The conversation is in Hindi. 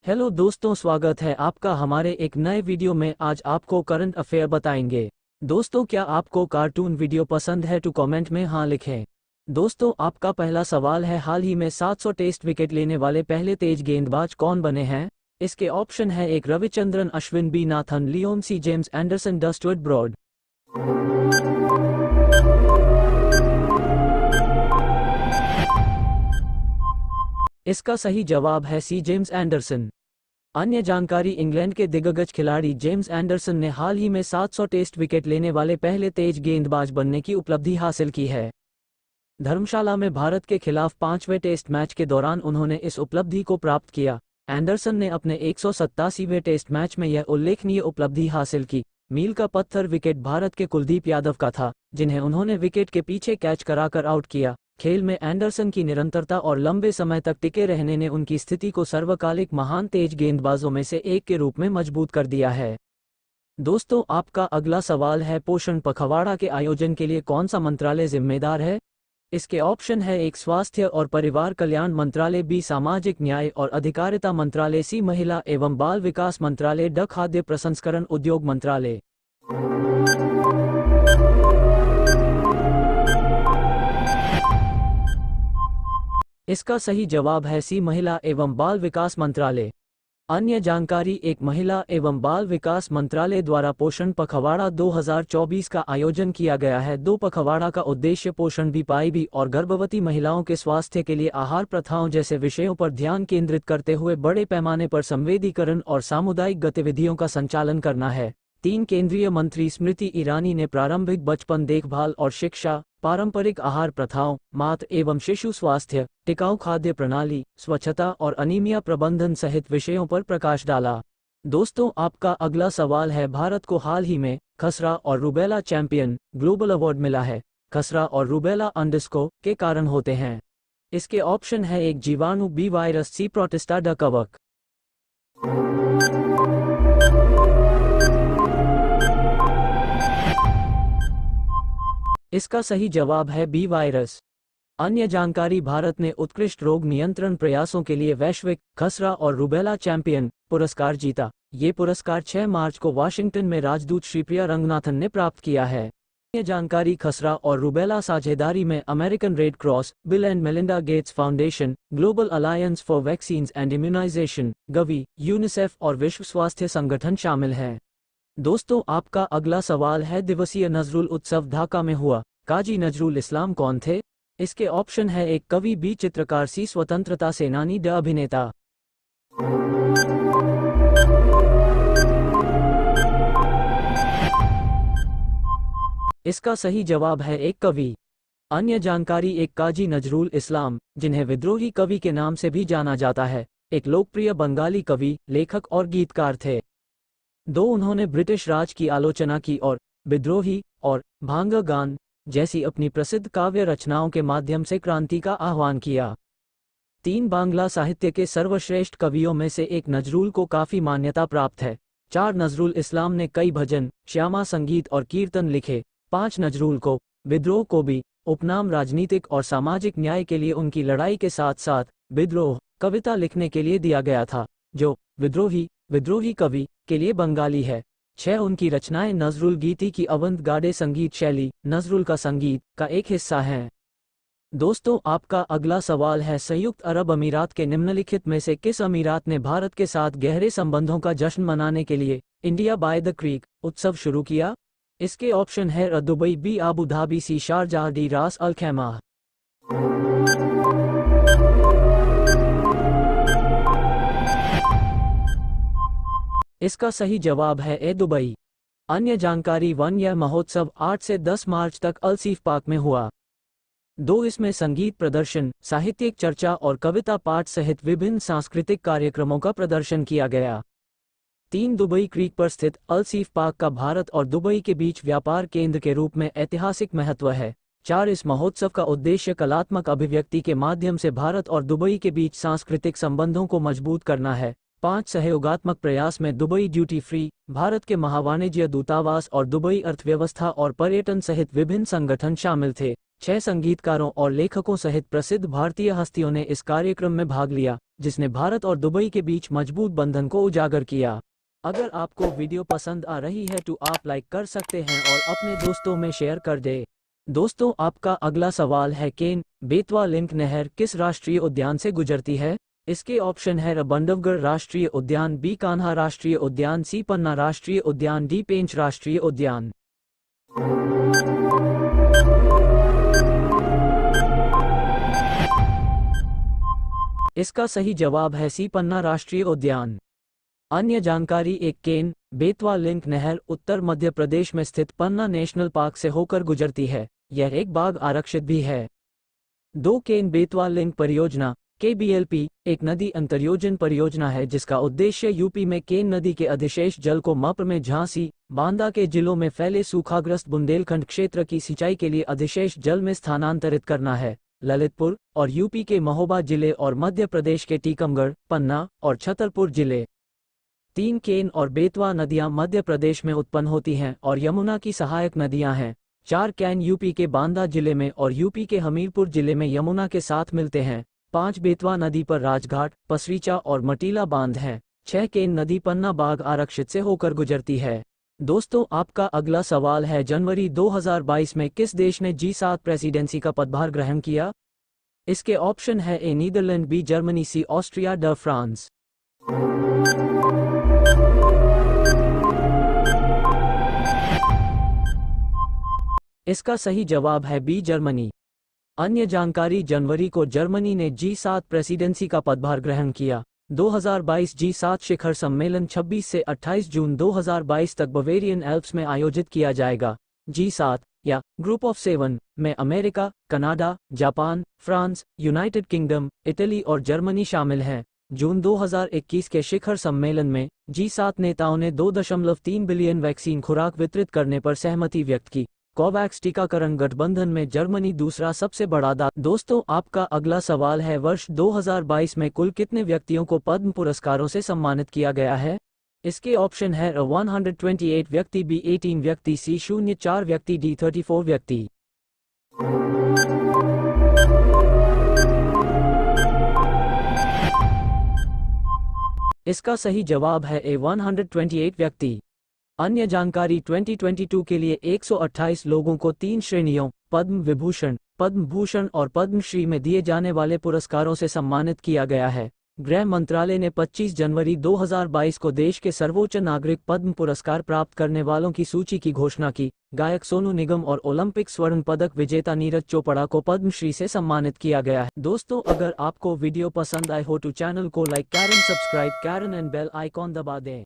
हेलो दोस्तों, स्वागत है आपका हमारे एक नए वीडियो में। आज आपको करंट अफेयर बताएंगे। दोस्तों, क्या आपको कार्टून वीडियो पसंद है? तो कमेंट में हाँ लिखें। दोस्तों, आपका पहला सवाल है, हाल ही में 700 टेस्ट विकेट लेने वाले पहले तेज गेंदबाज कौन बने हैं? इसके ऑप्शन है एक Ravichandran Ashwin, B Nathan Lyon, C James Anderson, D Stuart Broad. इसका सही जवाब है सी जेम्स एंडरसन। अन्य जानकारी, इंग्लैंड के दिग्गज खिलाड़ी जेम्स एंडरसन ने हाल ही में 700 टेस्ट विकेट लेने वाले पहले तेज गेंदबाज बनने की उपलब्धि हासिल की है। धर्मशाला में भारत के खिलाफ 5वें टेस्ट मैच के दौरान उन्होंने इस उपलब्धि को प्राप्त किया। एंडरसन ने अपने 187वें टेस्ट मैच में यह उल्लेखनीय उपलब्धि हासिल की। मील का पत्थर विकेट भारत के कुलदीप यादव का था, जिन्हें उन्होंने विकेट के पीछे कैच कराकर आउट किया। खेल में एंडरसन की निरंतरता और लंबे समय तक टिके रहने ने उनकी स्थिति को सर्वकालिक महान तेज गेंदबाजों में से एक के रूप में मजबूत कर दिया है। दोस्तों, आपका अगला सवाल है, पोषण पखवाड़ा के आयोजन के लिए कौन सा मंत्रालय जिम्मेदार है? इसके ऑप्शन है एक स्वास्थ्य और परिवार कल्याण मंत्रालय, बी सामाजिक न्याय और अधिकारिता मंत्रालय, सी महिला एवं बाल विकास मंत्रालय, ड खाद्य प्रसंस्करण उद्योग मंत्रालय। इसका सही जवाब है सी महिला एवं बाल विकास मंत्रालय। अन्य जानकारी, एक महिला एवं बाल विकास मंत्रालय द्वारा पोषण पखवाड़ा 2024 का आयोजन किया गया है। दो पखवाड़ा का उद्देश्य पोषण बीपीआई और गर्भवती महिलाओं के स्वास्थ्य के लिए आहार प्रथाओं जैसे विषयों पर ध्यान केंद्रित करते हुए बड़े पैमाने पर संवेदीकरण और सामुदायिक गतिविधियों का संचालन करना है। 3 केंद्रीय मंत्री स्मृति ईरानी ने प्रारंभिक बचपन देखभाल और शिक्षा, पारंपरिक आहार प्रथाओं, माता एवं शिशु स्वास्थ्य, टिकाऊ खाद्य प्रणाली, स्वच्छता और अनीमिया प्रबंधन सहित विषयों पर प्रकाश डाला। दोस्तों, आपका अगला सवाल है, भारत को हाल ही में खसरा और रूबेला चैंपियन ग्लोबल अवार्ड मिला है। खसरा और रूबेला अंडरस्को के कारण होते हैं। इसके ऑप्शन है एक जीवाणु, बी वायरस, सी प्रोटिस्टा, ड कवक। इसका सही जवाब है बी वायरस। अन्य जानकारी, भारत ने उत्कृष्ट रोग नियंत्रण प्रयासों के लिए वैश्विक खसरा और रूबेला चैंपियन पुरस्कार जीता। ये पुरस्कार 6 मार्च को वाशिंगटन में राजदूत श्रीप्रिया रंगनाथन ने प्राप्त किया है। अन्य जानकारी, खसरा और रूबेला साझेदारी में American Red Cross, Bill and Melinda Gates Foundation, Global Alliance for Vaccines and Immunization, GAVI, UNICEF और विश्व स्वास्थ्य संगठन शामिल हैं। दोस्तों, आपका अगला सवाल है, दिवसीय नजरुल उत्सव ढाका में हुआ। काजी नजरुल इस्लाम कौन थे? इसके ऑप्शन है एक कवि, बी चित्रकार, सी स्वतंत्रता सेनानी, ड अभिनेता। इसका सही जवाब है एक कवि। अन्य जानकारी, एक काजी नजरुल इस्लाम, जिन्हें विद्रोही कवि के नाम से भी जाना जाता है, एक लोकप्रिय बंगाली कवि, लेखक और गीतकार थे। उन्होंने ब्रिटिश राज की आलोचना की और विद्रोही और भांग गान जैसी अपनी प्रसिद्ध काव्य रचनाओं के माध्यम से क्रांति का आह्वान किया। 3 बांग्ला साहित्य के सर्वश्रेष्ठ कवियों में से एक नजरुल को काफी मान्यता प्राप्त है। 4 नजरुल इस्लाम ने कई भजन, श्यामा संगीत और कीर्तन लिखे। 5 नजरुल को विद्रोह को भी उपनाम राजनीतिक और सामाजिक न्याय के लिए उनकी लड़ाई के साथ साथ विद्रोह कविता लिखने के लिए दिया गया था, जो विद्रोही कवि के लिए बंगाली है। 6 उनकी रचनाएं नजरुल गीति की अवंत गाड़े संगीत शैली, नजरुल का संगीत का एक हिस्सा हैं। दोस्तों, आपका अगला सवाल है, संयुक्त अरब अमीरात के निम्नलिखित में से किस अमीरात ने भारत के साथ गहरे संबंधों का जश्न मनाने के लिए इंडिया बाय द क्रीक उत्सव शुरू किया? इसके ऑप्शन है दुबई, बी अबू धाबी, सी शारजाह, डी रास अल खैमा। इसका सही जवाब है ए दुबई। अन्य जानकारी, यह महोत्सव 8 से 10 मार्च तक अलसीफ पार्क में हुआ। इसमें संगीत प्रदर्शन, साहित्यिक चर्चा और कविता पाठ सहित विभिन्न सांस्कृतिक कार्यक्रमों का प्रदर्शन किया गया। 3 दुबई क्रीक पर स्थित अलसीफ पार्क का भारत और दुबई के बीच व्यापार केंद्र के रूप में ऐतिहासिक महत्व है। 4 इस महोत्सव का उद्देश्य कलात्मक अभिव्यक्ति के माध्यम से भारत और दुबई के बीच सांस्कृतिक संबंधों को मजबूत करना है। 5 सहयोगात्मक प्रयास में दुबई ड्यूटी फ्री, भारत के महावाणिज्य दूतावास और दुबई अर्थव्यवस्था और पर्यटन सहित विभिन्न संगठन शामिल थे। 6 संगीतकारों और लेखकों सहित प्रसिद्ध भारतीय हस्तियों ने इस कार्यक्रम में भाग लिया, जिसने भारत और दुबई के बीच मजबूत बंधन को उजागर किया। अगर आपको वीडियो पसंद आ रही है तो आप लाइक कर सकते हैं और अपने दोस्तों में शेयर कर दे। दोस्तों, आपका अगला सवाल है, केन बेतवा लिंक नहर किस राष्ट्रीय उद्यान से गुजरती है? इसके ऑप्शन है बंधवगढ़ राष्ट्रीय उद्यान, बी कान्हा राष्ट्रीय उद्यान, सी पन्ना राष्ट्रीय उद्यान, डी पेंच राष्ट्रीय उद्यान। इसका सही जवाब है सी पन्ना राष्ट्रीय उद्यान। अन्य जानकारी, एक केन बेतवा लिंक नहर उत्तर मध्य प्रदेश में स्थित पन्ना नेशनल पार्क से होकर गुजरती है। यह एक बाघ आरक्षित भी है। 2 केन बेतवा लिंक परियोजना KBLP एक नदी अंतर्योजन परियोजना है जिसका उद्देश्य यूपी में केन नदी के अधिशेष जल को मप्र में झांसी, बांदा के जिलों में फैले सूखाग्रस्त बुंदेलखंड क्षेत्र की सिंचाई के लिए अधिशेष जल में स्थानांतरित करना है। ललितपुर और यूपी के महोबा जिले और मध्य प्रदेश के टीकमगढ़, पन्ना और छतरपुर जिले। 3 केन और बेतवा नदियां मध्य प्रदेश में उत्पन्न होती हैं और यमुना की सहायक नदियां हैं। 4 कैन यूपी के बांदा जिले में और यूपी के हमीरपुर जिले में यमुना के साथ मिलते हैं। 5 बेतवा नदी पर राजघाट, पसरीचा और मटीला बांध हैं। 6 केन नदी पन्ना बाघ आरक्षित से होकर गुजरती है। दोस्तों, आपका अगला सवाल है, जनवरी 2022 में किस देश ने G7 प्रेसिडेंसी का पदभार ग्रहण किया? इसके ऑप्शन है ए नीदरलैंड, बी जर्मनी, सी ऑस्ट्रिया, ड फ्रांस। इसका सही जवाब है बी जर्मनी। अन्य जानकारी, जनवरी को जर्मनी ने G7 प्रेसिडेंसी का पदभार ग्रहण किया। 2022 G7 शिखर सम्मेलन 26 से 28 जून 2022 तक बवेरियन एल्प्स में आयोजित किया जाएगा। G7 या ग्रुप ऑफ 7 में America, Canada, Japan, France, United kingdom, Italy और जर्मनी शामिल हैं। जून 2021 के शिखर सम्मेलन में G7 नेताओं ने 2.3 बिलियन वैक्सीन खुराक वितरित करने पर सहमति व्यक्त की। कोवैक्स टीकाकरण गठबंधन में जर्मनी दूसरा सबसे बड़ा दोस्तों, आपका अगला सवाल है, वर्ष 2022 में कुल कितने व्यक्तियों को पद्म पुरस्कारों से सम्मानित किया गया है? इसके ऑप्शन है 128 व्यक्ति, बी 18 व्यक्ति, सी 04 व्यक्ति, डी 34 व्यक्ति। इसका सही जवाब है ए 128 व्यक्ति। अन्य जानकारी, 2022 के लिए 128 लोगों को 3 श्रेणियों पद्म विभूषण, पद्म भूषण और पद्मश्री में दिए जाने वाले पुरस्कारों से सम्मानित किया गया है। गृह मंत्रालय ने 25 जनवरी 2022 को देश के सर्वोच्च नागरिक पद्म पुरस्कार प्राप्त करने वालों की सूची की घोषणा की। गायक सोनू निगम और ओलंपिक स्वर्ण पदक विजेता नीरज चोपड़ा को पद्मश्री से सम्मानित किया गया है। दोस्तों, अगर आपको वीडियो पसंद आए हो तो चैनल को लाइक करें, सब्सक्राइब करें एंड बेल आइकॉन दबा दें।